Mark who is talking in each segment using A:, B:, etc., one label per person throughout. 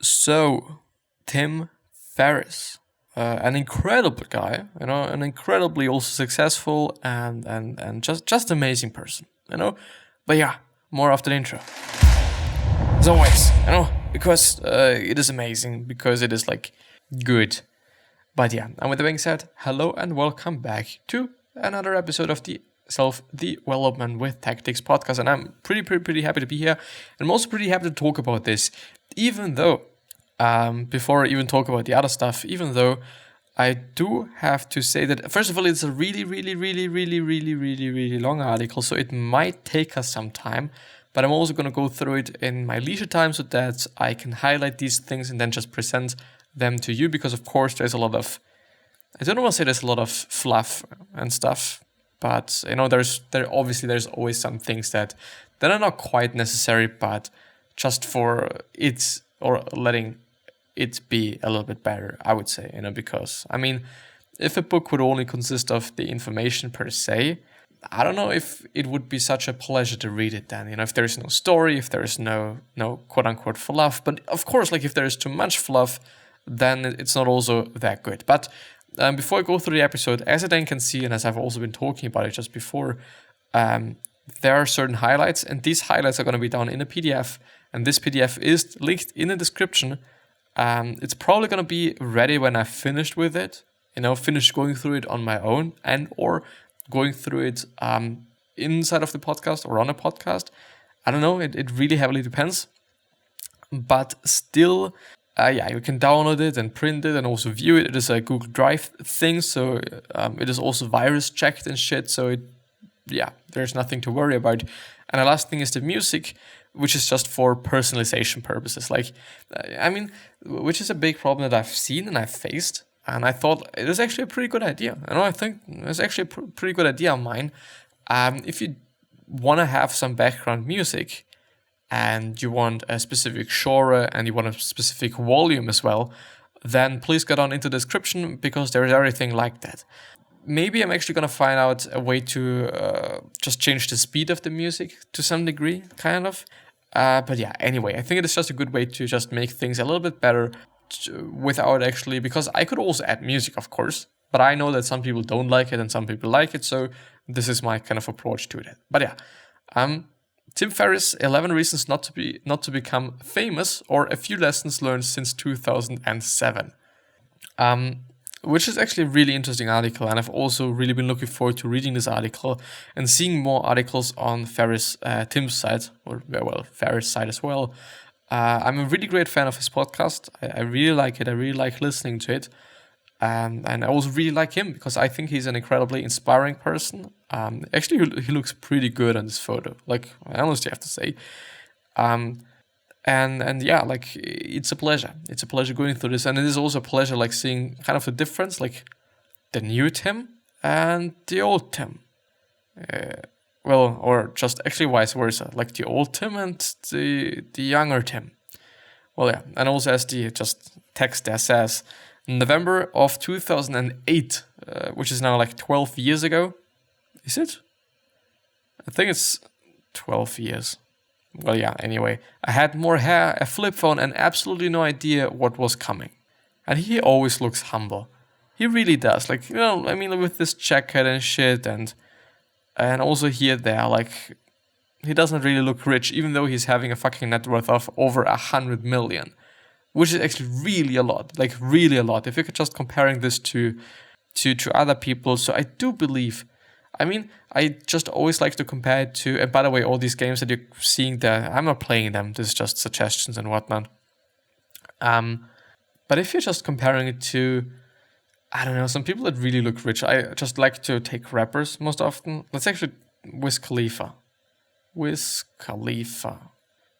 A: So, Tim Ferriss, an incredible guy, an incredibly also successful and just amazing person, But yeah, more after the intro. As always, because it is amazing, because it is like good. But yeah, and with that being said, hello and welcome back to another episode of the Self-Development with Tactics podcast. And I'm pretty happy to be here. And I'm also pretty happy to talk about this, even though, before I even talk about the other stuff, even though I do have to say that, first of all, it's a really long article, so it might take us some time. But I'm also going to go through it in my leisure time so that I can highlight these things and then just present them to you, because of course there's a lot of, I don't want to say there's a lot of fluff and stuff, but there's always some things that are not quite necessary, but just for it or letting it be a little bit better, I would say, because I mean, if a book would only consist of the information per se, I don't know if it would be such a pleasure to read it then, if there's no story, if there's no quote unquote fluff. But of course, like if there's too much fluff, then it's not also that good. But before I go through the episode, as I then can see, and as I've also been talking about it just before, there are certain highlights, and these highlights are going to be down in a PDF, and this PDF is linked in the description. It's probably going to be ready when I've finished with it, finished going through it on my own, and or going through it inside of the podcast or on a podcast. I don't know, it really heavily depends. But still, you can download it and print it and also view it. It is a Google Drive thing, so it is also virus checked and shit, so there's nothing to worry about. And the last thing is the music, which is just for personalization purposes. Which is a big problem that I've seen and I've faced. And I thought it is actually a pretty good idea. I think it's actually a pretty good idea of mine. If you want to have some background music and you want a specific genre and you want a specific volume as well, then please get on into the description, because there is everything like that. Maybe I'm actually going to find out a way to just change the speed of the music to some degree, kind of. But yeah, anyway, I think it is just a good way to just make things a little bit better without actually, because I could also add music, of course, but I know that some people don't like it and some people like it, so this is my kind of approach to that. But yeah, Tim Ferriss, 11 Reasons Not to Become Famous, or a Few Lessons Learned Since 2007. Which is actually a really interesting article, and I've also really been looking forward to reading this article and seeing more articles on Tim's side, or Ferriss' side as well. I'm a really great fan of his podcast. I really like it. I really like listening to it. And I also really like him because I think he's an incredibly inspiring person. Actually, he looks pretty good on this photo. Like, I honestly have to say. And yeah, like, it's a pleasure. It's a pleasure going through this. And it is also a pleasure, like, seeing kind of the difference, like, the new Tim and the old Tim. Or just actually vice versa, like the old Tim and the younger Tim. Well, yeah, and also as the just text there says, November of 2008, which is now like 12 years ago. Is it? I think it's 12 years. Well, yeah, anyway. I had more hair, a flip phone, and absolutely no idea what was coming. And he always looks humble. He really does. Like, with this jacket and shit, and also here, there, like, he doesn't really look rich, even though he's having a fucking net worth of over 100 million. Which is actually really a lot, like really a lot. If you're just comparing this to other people. So I do believe, I just always like to compare it to, and by the way, all these games that you're seeing there, I'm not playing them. This is just suggestions and whatnot. But if you're just comparing it to, I don't know, some people that really look rich, I just like to take rappers most often. Let's actually, Wiz Khalifa.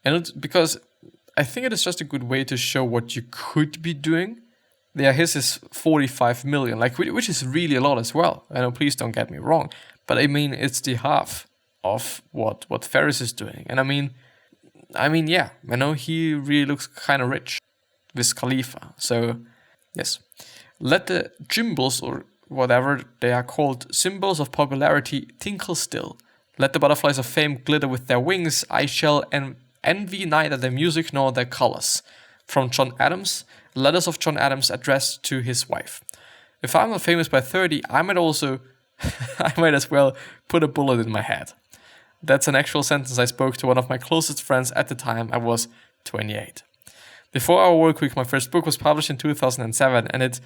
A: And because I think it is just a good way to show what you could be doing. Yeah, his is 45 million, like, which is really a lot as well. I know, please don't get me wrong, but it's the half of what Ferriss is doing. And yeah, he really looks kind of rich, Wiz Khalifa. So yes, let the gimbals, or whatever they are called, symbols of popularity, tinkle still. Let the butterflies of fame glitter with their wings. I shall envy neither their music nor their colors. from John Adams, letters of John Adams addressed to his wife. If I'm not famous by 30, I might as well put a bullet in my head. That's an actual sentence I spoke to one of my closest friends at the time I was 28. The 4-Hour Workweek, my first book, was published in 2007, and it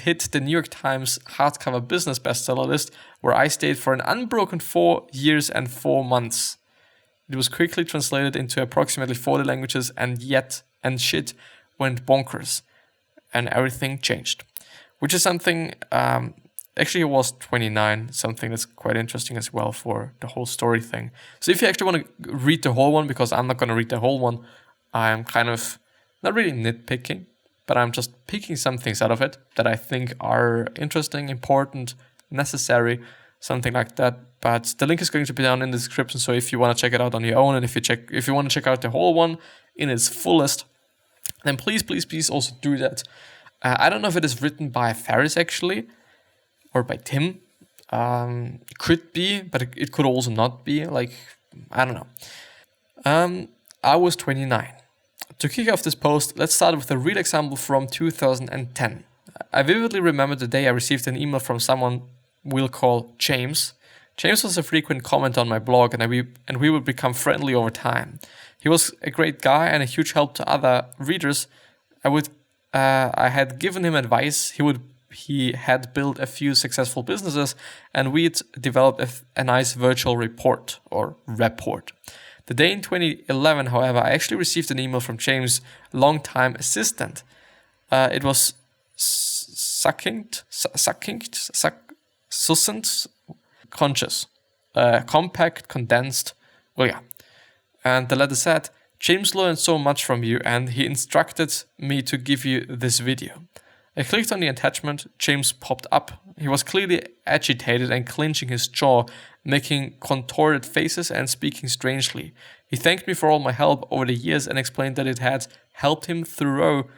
A: hit the New York Times hardcover business bestseller list, where I stayed for an unbroken 4 years and 4 months. It was quickly translated into approximately 40 languages, and shit went bonkers, and everything changed. Which is something, actually it was 29, something that's quite interesting as well for the whole story thing. So if you actually want to read the whole one, because I'm not going to read the whole one, I'm kind of not really nitpicking, but I'm just picking some things out of it that I think are interesting, important, necessary, something like that. But the link is going to be down in the description, so if you want to check it out on your own, and if you want to check out the whole one in its fullest, then please also do that. I don't know if it is written by Ferriss actually, or by Tim. It could be, but it could also not be. Like, I don't know. I was 29. To kick off this post, let's start with a real example from 2010. I vividly remember the day I received an email from someone we'll call James. James was a frequent commenter on my blog, and we would become friendly over time. He was a great guy and a huge help to other readers. I had given him advice. He had built a few successful businesses, and we'd developed a nice virtual report. The day in 2011, however, I actually received an email from James' longtime assistant. It was succinct, conscious, compact, condensed. Well, yeah. And the letter said, "James learned so much from you, and he instructed me to give you this video." I clicked on the attachment. James popped up. He was clearly agitated and clenching his jaw, making contorted faces and speaking strangely. He thanked me for all my help over the years and explained that it had helped him through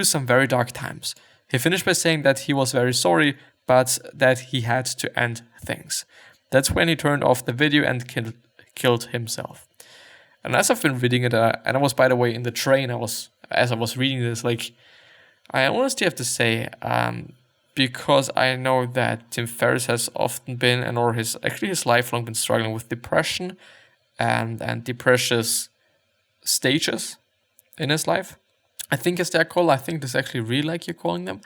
A: some very dark times. He finished by saying that he was very sorry, but that he had to end things. That's when he turned off the video and killed himself. And as I've been reading it, and I was, by the way, in the train, as I was reading this, like, I honestly have to say, because I know that Tim Ferriss has often been, his lifelong been struggling with depression and depressive stages in his life. I think as they're called, I think this actually really like you're calling them.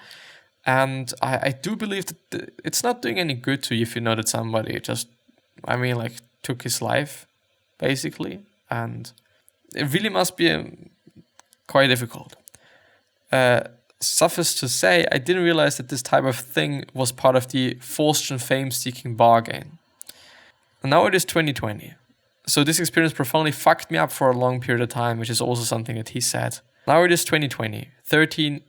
A: And I do believe that it's not doing any good to you if you know that somebody took his life, basically. And it really must be quite difficult. Suffice to say, I didn't realize that this type of thing was part of the fortune fame-seeking bargain. And now it is 2020. So this experience profoundly fucked me up for a long period of time, which is also something that he said. Now it is 2020. 13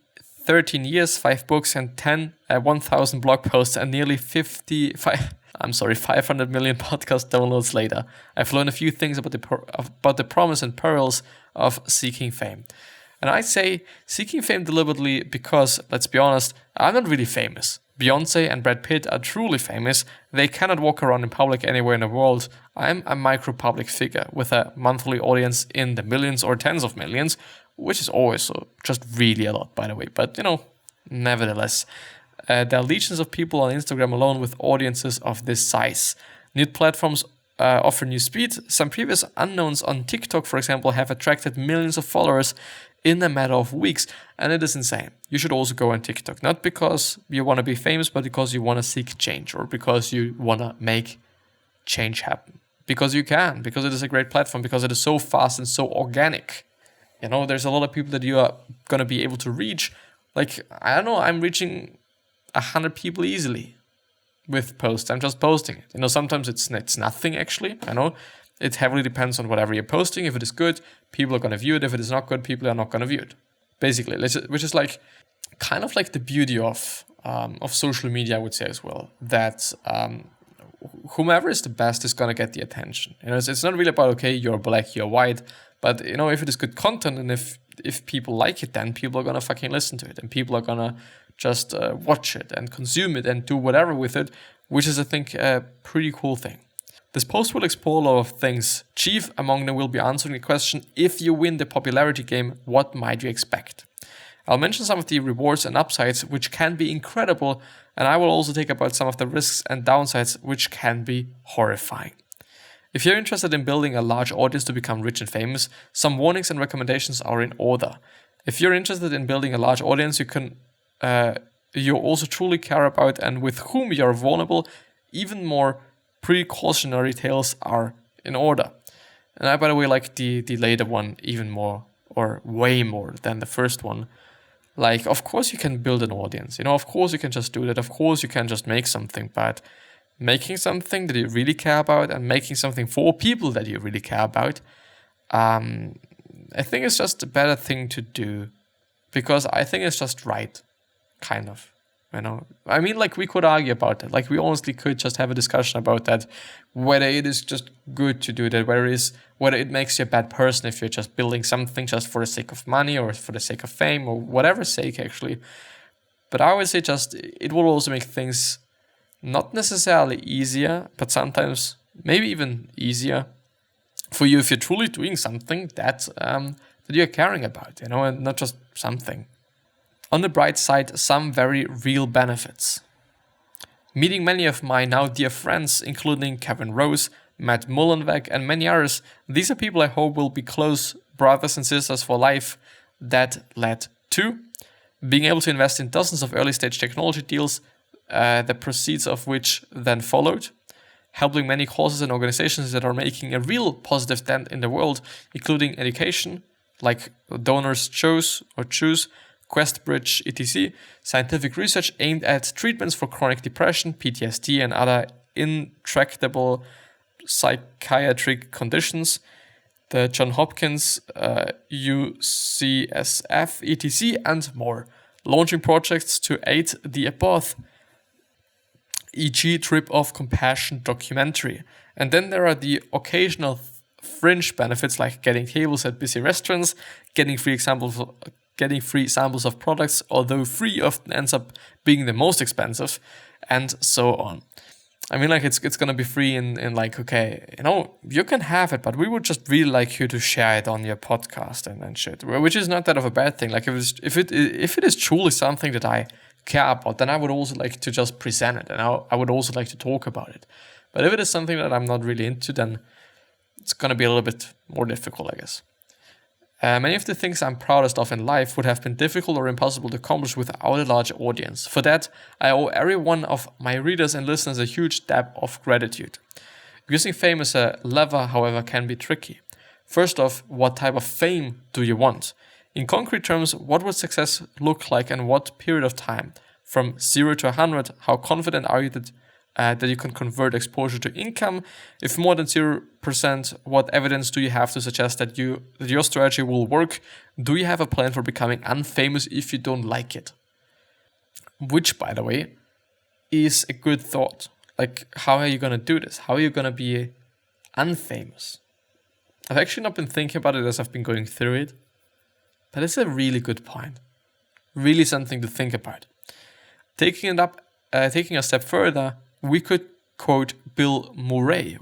A: years, 5 books, and 1,000 blog posts, and nearly 500 million podcast downloads later. I've learned a few things about the promise and perils of seeking fame. And I say seeking fame deliberately because, let's be honest, I'm not really famous. Beyonce and Brad Pitt are truly famous. They cannot walk around in public anywhere in the world. I'm a micro-public figure with a monthly audience in the millions or tens of millions, which is always just really a lot, by the way. But, nevertheless, there are legions of people on Instagram alone with audiences of this size. New platforms offer new speed. Some previous unknowns on TikTok, for example, have attracted millions of followers in a matter of weeks, and it is insane. You should also go on TikTok, not because you want to be famous, but because you want to seek change, or because you want to make change happen. Because you can, because it is a great platform, because it is so fast and so organic. There's a lot of people that you are going to be able to reach. Like, I don't know, I'm reaching 100 people easily with posts. I'm just posting it. Sometimes it's nothing, actually. I know it heavily depends on whatever you're posting. If it is good, people are going to view it. If it is not good, people are not going to view it. Basically, which is like kind of like the beauty of social media, I would say as well. That whomever is the best is going to get the attention. It's not really about, okay, you're black, you're white. But, if it is good content and if people like it, then people are going to fucking listen to it. And people are going to just watch it and consume it and do whatever with it, which is, I think, a pretty cool thing. This post will explore a lot of things. Chief among them will be answering the question, if you win the popularity game, what might you expect? I'll mention some of the rewards and upsides, which can be incredible, and I will also take about some of the risks and downsides, which can be horrifying. If you're interested in building a large audience to become rich and famous, some warnings and recommendations are in order. If you're interested in building a large audience you also truly care about and with whom you're vulnerable, even more precautionary tales are in order. And I, by the way, like the later one even more, or way more than the first one. Like, of course you can build an audience, of course you can just do that, of course you can just make something, but making something that you really care about and making something for people that you really care about, I think it's just a better thing to do, because I think it's just right, kind of. I mean, like, we could argue about that. Like, we honestly could just have a discussion about that, whether it is just good to do that, whether it makes you a bad person if you're just building something just for the sake of money or for the sake of fame or whatever sake, actually. But I would say just it will also make things not necessarily easier, but sometimes maybe even easier for you if you're truly doing something that you're caring about, and not just something. On the bright side, some very real benefits. Meeting many of my now dear friends, including Kevin Rose, Matt Mullenweg, and many others, these are people I hope will be close brothers and sisters for life. That led to being able to invest in dozens of early stage technology deals, the proceeds of which then followed, helping many causes and organizations that are making a real positive dent in the world, including education, like Donors Choose, QuestBridge, etc., scientific research aimed at treatments for chronic depression, PTSD, and other intractable psychiatric conditions, the Johns Hopkins, UCSF, etc., and more, launching projects to aid the above, e.g. Trip of Compassion documentary. And then there are the occasional fringe benefits like getting tables at busy restaurants, getting free samples of products, although free often ends up being the most expensive, and so on. I mean, like, it's gonna be free in like, okay, you can have it, but we would just really like you to share it on your podcast and shit, which is not that of a bad thing. Like, if it is truly something that I care about, then I would also like to just present it, and I would also like to talk about it. But if it is something that I'm not really into, then it's gonna be a little bit more difficult, I guess. Many of the things I'm proudest of in life would have been difficult or impossible to accomplish without a large audience. For that, I owe every one of my readers and listeners a huge debt of gratitude. Using fame as a lever, however, can be tricky. First off, what type of fame do you want? In concrete terms, what would success look like and what period of time? From 0 to 100, how confident are you that you can convert exposure to income? If more than 0%, what evidence do you have to suggest that your strategy will work? Do you have a plan for becoming unfamous if you don't like it? Which, by the way, is a good thought. Like, how are you going to do this? How are you going to be unfamous? I've actually not been thinking about it as I've been going through it, but it's a really good point. Really something to think about. Taking a step further, we could quote Bill Murray.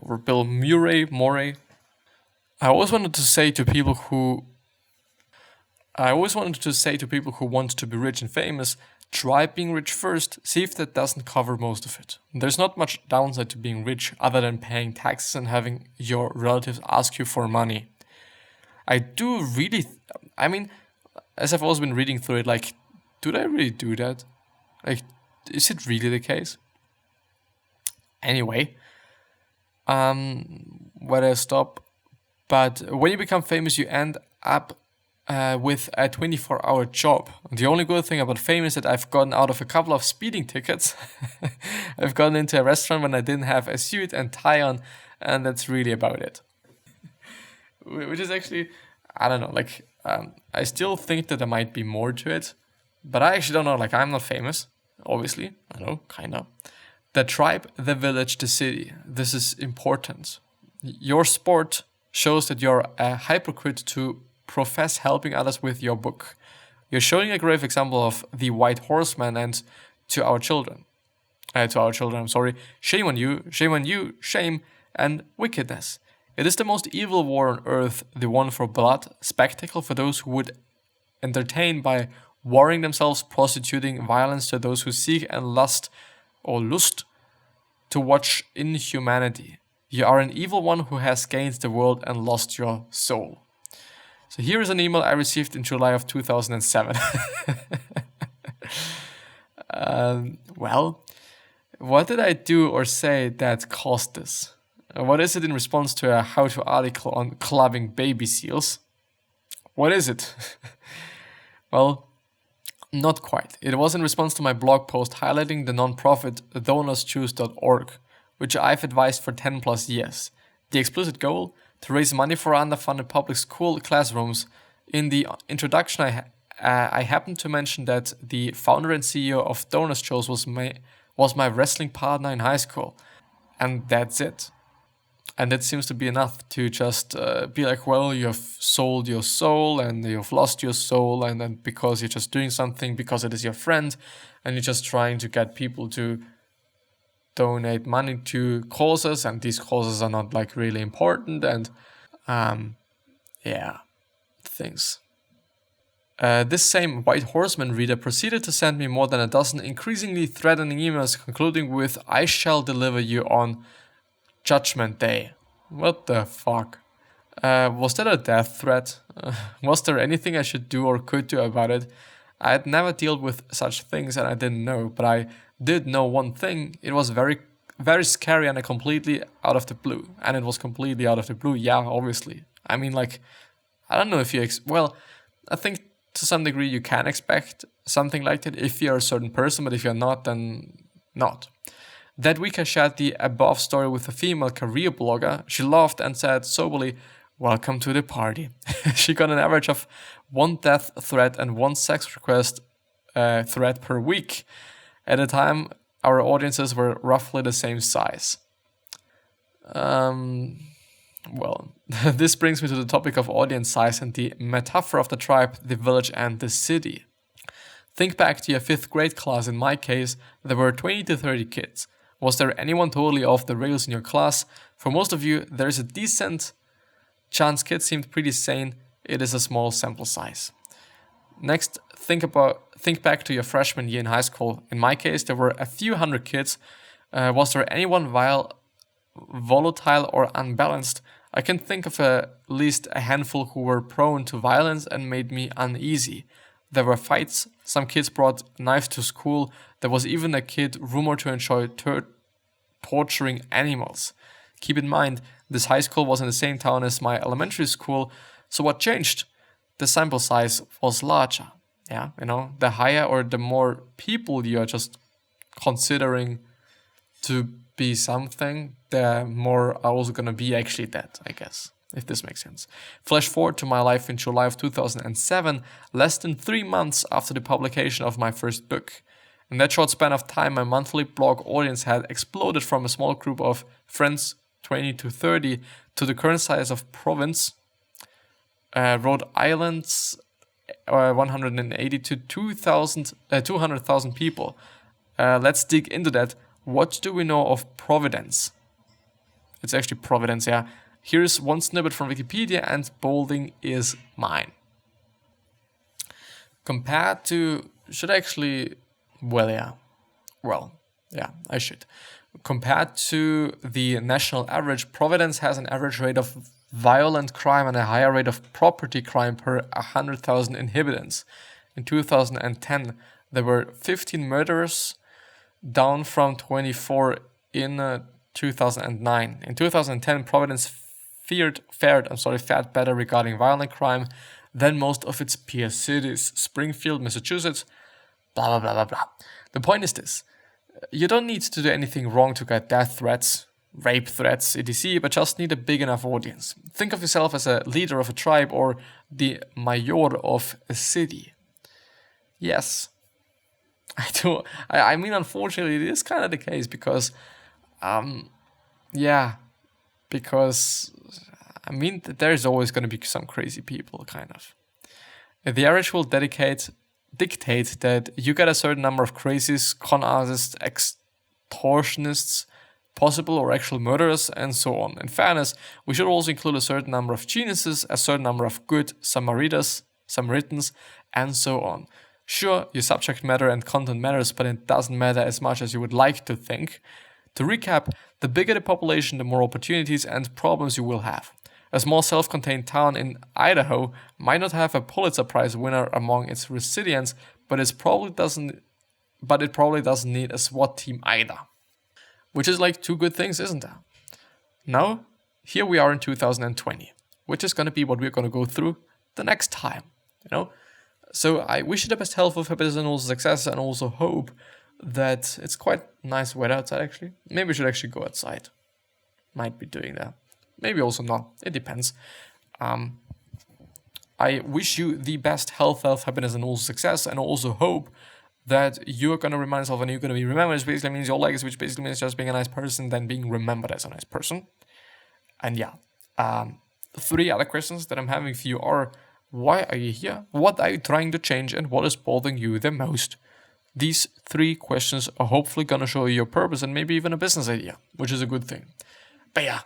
A: I always wanted to say to people who want to be rich and famous, try being rich first, see if that doesn't cover most of it. There's not much downside to being rich other than paying taxes and having your relatives ask you for money. As I've always been reading through it, like, do they really do that? Like, is it really the case? Anyway, where do I stop? But when you become famous, you end up with a 24-hour job. The only good thing about fame is that I've gotten out of a couple of speeding tickets. I've gotten into a restaurant when I didn't have a suit and tie on, and that's really about it. Which is actually, I don't know, like, I still think that there might be more to it, but I actually don't know. Like, I'm not famous, obviously. I know, kind of. The tribe, the village, the city. This is important. Your sport shows that you're a hypocrite to profess helping others with your book. You're showing a grave example of the white horseman, and shame on you, shame and wickedness. It is the most evil war on earth, the one for blood, spectacle for those who would entertain by warring themselves, prostituting violence to those who seek and lust to watch inhumanity. You are an evil one who has gained the world and lost your soul. So here is an email I received in July of 2007. Well, what did I do or say that caused this? What is it in response to a how-to article on clubbing baby seals? What is it? Well, not quite. It was in response to my blog post highlighting the non-profit donorschoose.org, which I've advised for 10 plus years. The explicit goal? To raise money for underfunded public school classrooms. In the introduction, I happened to mention that the founder and CEO of Donors Choice was my wrestling partner in high school. And that's it. And that seems to be enough to just be like, well, you have sold your soul and you've lost your soul, and then because you're just doing something because it is your friend, and you're just trying to get people to donate money to causes, and these causes are not like really important, and things. This same White Horseman reader proceeded to send me more than a dozen increasingly threatening emails, concluding with, "I shall deliver you on Judgment Day." What the fuck? Was that a death threat? Was there anything I should do or could do about it? I had never dealt with such things and I didn't know, but I did know one thing. It was very, very scary and completely out of the blue. And it was completely out of the blue, yeah, obviously. I mean, like, I don't know if you... I think to some degree you can expect something like that if you're a certain person, but if you're not, then not. That week I shared the above story with a female career blogger. She laughed and said soberly, "Welcome to the party." She got an average of 1 death threat and 1 sex request threat per week. At the time, our audiences were roughly the same size. Well, this brings me to the topic of audience size and the metaphor of the tribe, the village, and the city. Think back to your 5th grade class. In my case, there were 20 to 30 kids. Was there anyone totally off the rails in your class? For most of you, there is a decent chance kids seemed pretty sane. It is a small sample size. Next, think back to your freshman year in high school. In my case, there were a few hundred kids. Was there anyone volatile or unbalanced? I can think of at least a handful who were prone to violence and made me uneasy. There were fights. Some kids brought knives to school. There was even a kid rumored to enjoy torturing animals. Keep in mind, this high school was in the same town as my elementary school. So what changed? The sample size was larger. Yeah, the higher or the more people you are just considering to be something, the more are also going to be actually dead, I guess, if this makes sense. Flash forward to my life in July of 2007, less than 3 months after the publication of my first book. In that short span of time, my monthly blog audience had exploded from a small group of friends, 20 to 30, to the current size of province, Rhode Island's 180 to 200,000 people. Let's dig into that. What do we know of Providence? It's actually Providence, yeah. Here's one snippet from Wikipedia, and bolding is mine. Compared to... I should. Compared to the national average, Providence has an average rate of violent crime and a higher rate of property crime per 100,000 inhabitants. In 2010, there were 15 murders, down from 24 in 2009. In 2010, Providence fared better regarding violent crime than most of its peer cities. Springfield, Massachusetts, blah, blah, blah, blah, blah. The point is this. You don't need to do anything wrong to get death threats, rape threats, etc., but just need a big enough audience. Think of yourself as a leader of a tribe or the mayor of a city. Yes, I do. I mean, unfortunately, it is kind of the case because, there's always going to be some crazy people, kind of. The average will dictate that you get a certain number of crazies, con artists, extortionists, possible or actual murderers, and so on. In fairness, we should also include a certain number of geniuses, a certain number of good Samaritans, and so on. Sure, your subject matter and content matters, but it doesn't matter as much as you would like to think. To recap, the bigger the population, the more opportunities and problems you will have. A small self-contained town in Idaho might not have a Pulitzer Prize winner among its residents, but it probably doesn't need a SWAT team either. Which is like two good things, isn't there? Now, here we are in 2020, which is going to be what we're going to go through the next time, So I wish you the best health, happiness, and also success, and also hope that it's quite nice weather outside, actually. Maybe we should actually go outside. Might be doing that. Maybe also not. It depends. I wish you the best health, happiness, and also success, and also hope that you're going to remind yourself and you're going to be remembered, which basically means your legacy, which basically means just being a nice person, then being remembered as a nice person. And yeah, 3 other questions that I'm having for you are, why are you here? What are you trying to change? And what is bothering you the most? These 3 questions are hopefully going to show you your purpose and maybe even a business idea, which is a good thing. But yeah,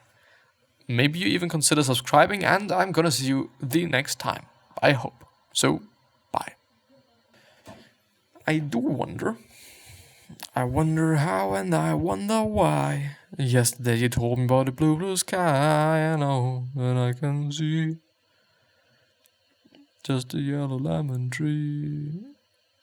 A: maybe you even consider subscribing, and I'm going to see you the next time. I hope. So, bye. I do wonder. I wonder how and I wonder why. Yesterday you told me about the blue, blue sky. I know that I can see just a yellow lemon tree.